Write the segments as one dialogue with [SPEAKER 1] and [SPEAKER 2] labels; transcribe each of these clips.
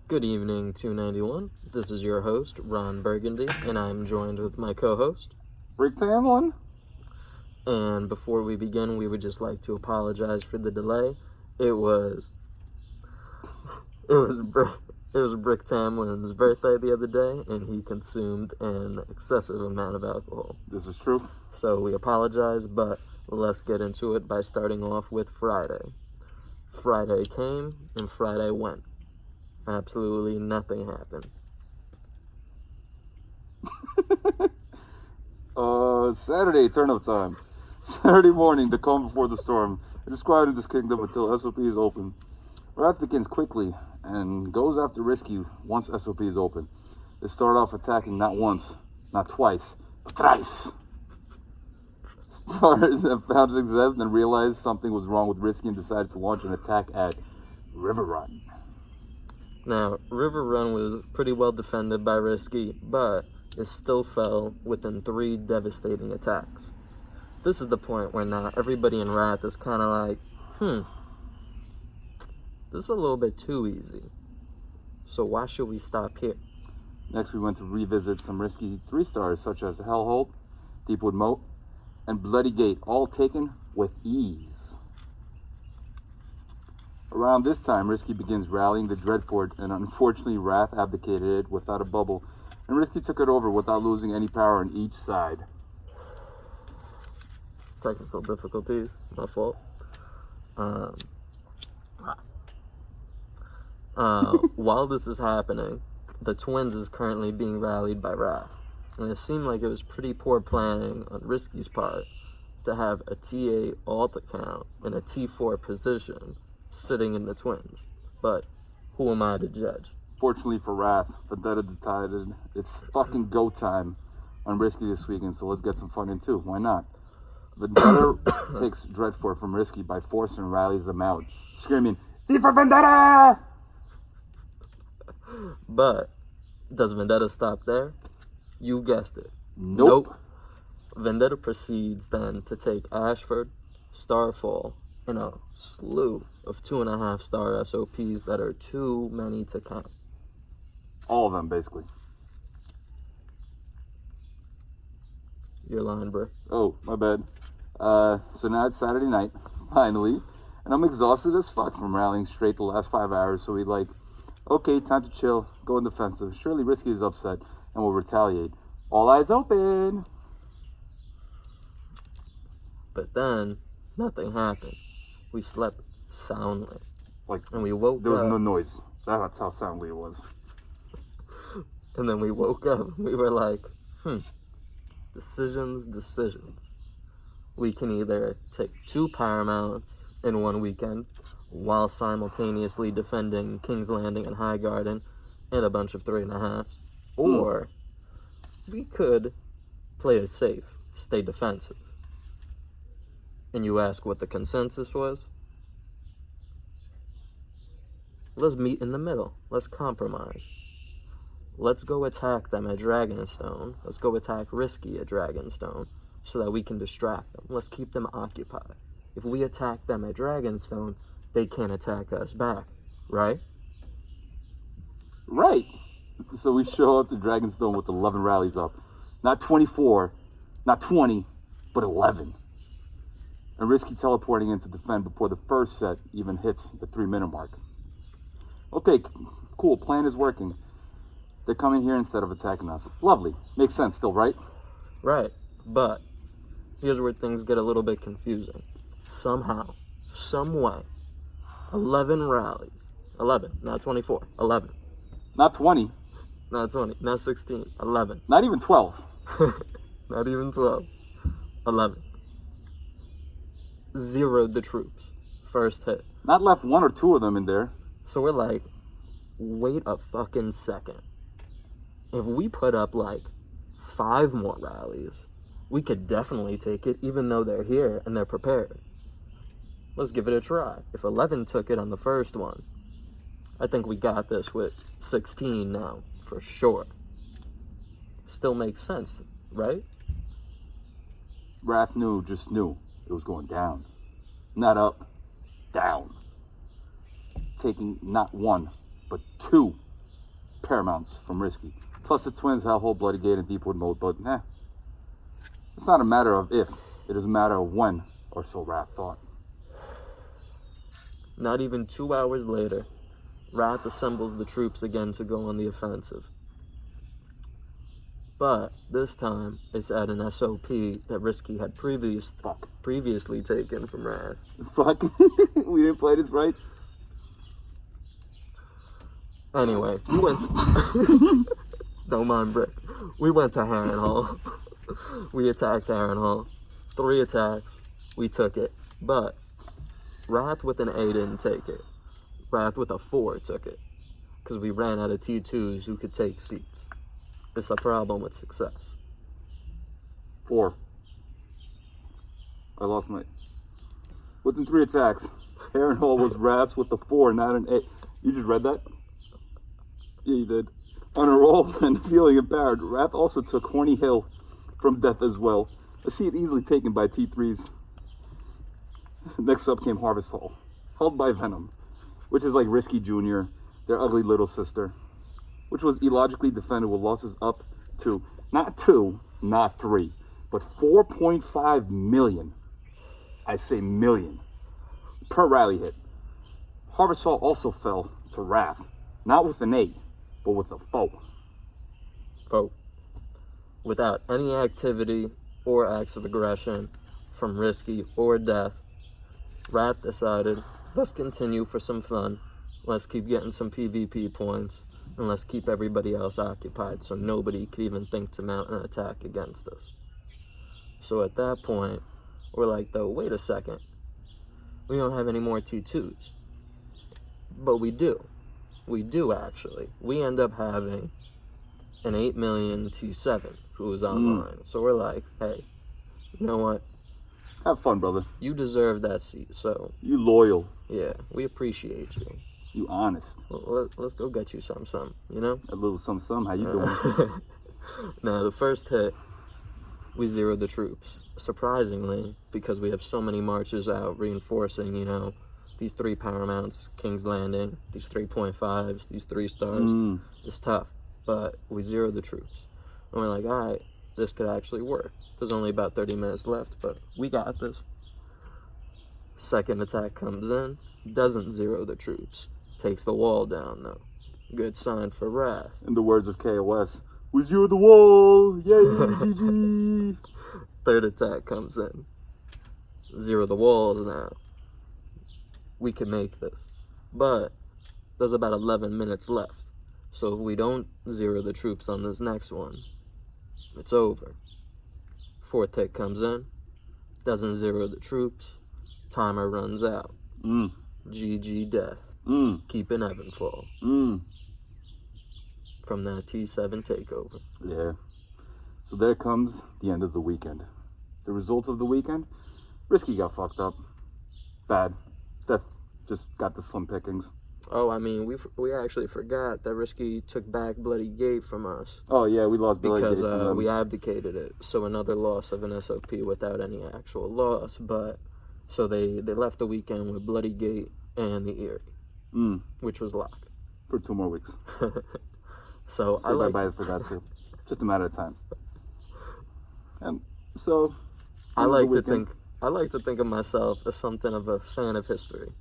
[SPEAKER 1] Good evening, 291. This is your host, Ron Burgundy, and I'm joined with my co-host,
[SPEAKER 2] Rick Tamlin.
[SPEAKER 1] And before we begin, we would just like to apologize for the delay. It was Rick Tamlin's birthday the other day, and he consumed an excessive amount of alcohol.
[SPEAKER 2] This is true.
[SPEAKER 1] So we apologize, but let's get into it by starting off with Friday. Friday came and Friday went. Absolutely nothing happened.
[SPEAKER 2] Saturday, turn-up time. Saturday morning, the calm before the storm. It is quiet in this kingdom until SOP is open. Wrath begins quickly and goes after Risky once SOP is open. They start off attacking not once, not twice, but thrice. Stars have found success and then realized something was wrong with Risky and decided to launch an attack at River Run.
[SPEAKER 1] Now, River Run was pretty well defended by Risky, but it still fell within 3 devastating attacks. This is the point where now everybody in Wrath is kind of like, this is a little bit too easy. So why should we stop here?
[SPEAKER 2] Next, we went to revisit some risky 3-stars such as Hellholt, Deepwood Moat, and Bloody Gate, all taken with ease. Around this time, Risky begins rallying the Dreadfort, and unfortunately, Wrath abdicated it without a bubble, and Risky took it over without losing any power on each side.
[SPEAKER 1] Technical difficulties, my fault. While this is happening, the Twins is currently being rallied by Wrath, and it seemed like it was pretty poor planning on Risky's part to have a TA alt account in a T4 position sitting in the Twins, but who am I to judge?
[SPEAKER 2] Fortunately for Wrath, Vendetta decided it's fucking go time on Risky this weekend, so let's get some fun in too. Why not? Vendetta takes Dreadfort from Risky by force and rallies them out, screaming, "Viva Vendetta!"
[SPEAKER 1] But does Vendetta stop there? You guessed it.
[SPEAKER 2] Nope.
[SPEAKER 1] Vendetta proceeds then to take Ashford, Starfall, and a slew of 2.5-star SOPs that are too many to count.
[SPEAKER 2] All of them, basically.
[SPEAKER 1] Your line, bro.
[SPEAKER 2] Oh, my bad. So now it's Saturday night, finally, and I'm exhausted as fuck from rallying straight the last 5 hours, so we okay, time to chill, go in defensive. Surely Risky is upset and will retaliate. All eyes open!
[SPEAKER 1] But then, nothing happened. We slept soundly. And we woke up.
[SPEAKER 2] There was no noise. That's how soundly it was.
[SPEAKER 1] And then we woke up. We were like, decisions. We can either take 2 Paramounts in one weekend while simultaneously defending King's Landing and High Garden and a bunch of 3.5s, or we could play it safe, stay defensive. And you ask what the consensus was? Let's meet in the middle. Let's compromise. Let's go attack them at Dragonstone. Let's go attack Risky at Dragonstone so that we can distract them. Let's keep them occupied. If we attack them at Dragonstone, they can't attack us back, right?
[SPEAKER 2] Right. So we show up to Dragonstone with 11 rallies up. Not 24, not 20, but 11. And Risky teleporting in to defend before the first set even hits the 3-minute mark. Okay, cool, plan is working. They're coming here instead of attacking us. Lovely. Makes sense still, right?
[SPEAKER 1] Right, but here's where things get a little bit confusing. Somehow, some way, 11 rallies. 11, not 24. 11.
[SPEAKER 2] Not 20.
[SPEAKER 1] Not 20, not 16. 11.
[SPEAKER 2] Not even 12.
[SPEAKER 1] Not even 12. 11. Zeroed the troops. First hit.
[SPEAKER 2] Not left 1 or 2 of them in there.
[SPEAKER 1] So we're like, wait a fucking second. If we put up 5 more rallies, we could definitely take it even though they're here and they're prepared. Let's give it a try. If 11 took it on the first one, I think we got this with 16 now, for sure. Still makes sense, right?
[SPEAKER 2] Wrath just knew it was going down. Not up, down. Taking not 1, but 2 paramounts from Risky. Plus the twins have whole Bloody Gate and Deepwood mode, but it's not a matter of if, it is a matter of when, or so Wrath thought.
[SPEAKER 1] Not even 2 hours later, Wrath assembles the troops again to go on the offensive. But this time, it's at an SOP that Risky had previously taken from Wrath.
[SPEAKER 2] Fuck. We didn't play this right?
[SPEAKER 1] Anyway, we went to... Don't mind Brick. We went to Harrenhal. We attacked Harrenhal. 3 attacks. We took it. But Wrath with an A didn't take it. Wrath with a 4 took it. Because we ran out of T2s who could take seats. It's a problem with success.
[SPEAKER 2] 4. I lost my... Within 3 attacks, Harrenhal was Wrath with the 4, not an 8. You just read that? Yeah, you did. On a roll and feeling empowered, Wrath also took Horny Hill from death as well. A seat easily taken by T3s. Next up came Harvest Hall, held by Venom, which is like Risky Jr., their ugly little sister, which was illogically defended with losses up to, not 2, not 3, but 4.5 million. I say million. Per rally hit. Harvest Hall also fell to Wrath, not with an 8, but with a foe.
[SPEAKER 1] Foe. Without any activity or acts of aggression from Risky or Death, Wrath decided, let's continue for some fun. Let's keep getting some PvP points, and let's keep everybody else occupied so nobody could even think to mount an attack against us. So at that point, we're like, though, wait a second. We don't have any more T2s. But we do. We do, actually. We end up having an 8 million T7 who is online. So we're like, hey, you know what?
[SPEAKER 2] Have fun, brother.
[SPEAKER 1] You deserve that seat, so...
[SPEAKER 2] You loyal.
[SPEAKER 1] Yeah, we appreciate you.
[SPEAKER 2] You honest.
[SPEAKER 1] Let's go get you some, you know?
[SPEAKER 2] A little some. How you doing?
[SPEAKER 1] Now, the first hit, we zeroed the troops. Surprisingly, because we have so many marches out reinforcing, you know, these 3 Paramounts, King's Landing, these 3.5s, these 3 stars. It's tough, but we zeroed the troops. And we're like, all right, this could actually work. There's only about 30 minutes left, but we got this. Second attack comes in, doesn't zero the troops. Takes the wall down, though. Good sign for Wrath.
[SPEAKER 2] In the words of KOS, we zeroed the wall! Yay, GG!
[SPEAKER 1] Third attack comes in. Zero the walls now. We can make this. But there's about 11 minutes left. So if we don't zero the troops on this next one, it's over. Fourth hit comes in. Doesn't zero the troops. Timer runs out. GG Death. Keeping Evanfall. From that T7 takeover.
[SPEAKER 2] Yeah. So there comes the end of the weekend. The results of the weekend? Risky got fucked up. Bad. Death just got the slim pickings.
[SPEAKER 1] Oh, I mean, we actually forgot that Risky took back Bloody Gate from us.
[SPEAKER 2] Oh, yeah, we lost Bloody Gate from them.
[SPEAKER 1] Because we abdicated it. So another loss of an SOP without any actual loss. But, so they left the weekend with Bloody Gate and the Erie. Which was locked.
[SPEAKER 2] For 2 more weeks.
[SPEAKER 1] So
[SPEAKER 2] say bye-bye for that, too. Just a matter of time. And so...
[SPEAKER 1] I like to think of myself as something of a fan of history.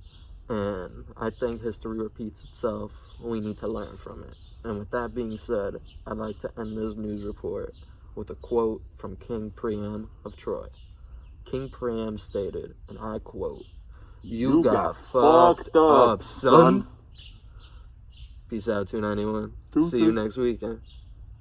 [SPEAKER 1] And I think history repeats itself. We need to learn from it. And with that being said, I'd like to end this news report with a quote from King Priam of Troy. King Priam stated, and I quote, "You got fucked up, son." Peace out, 291. See you next weekend.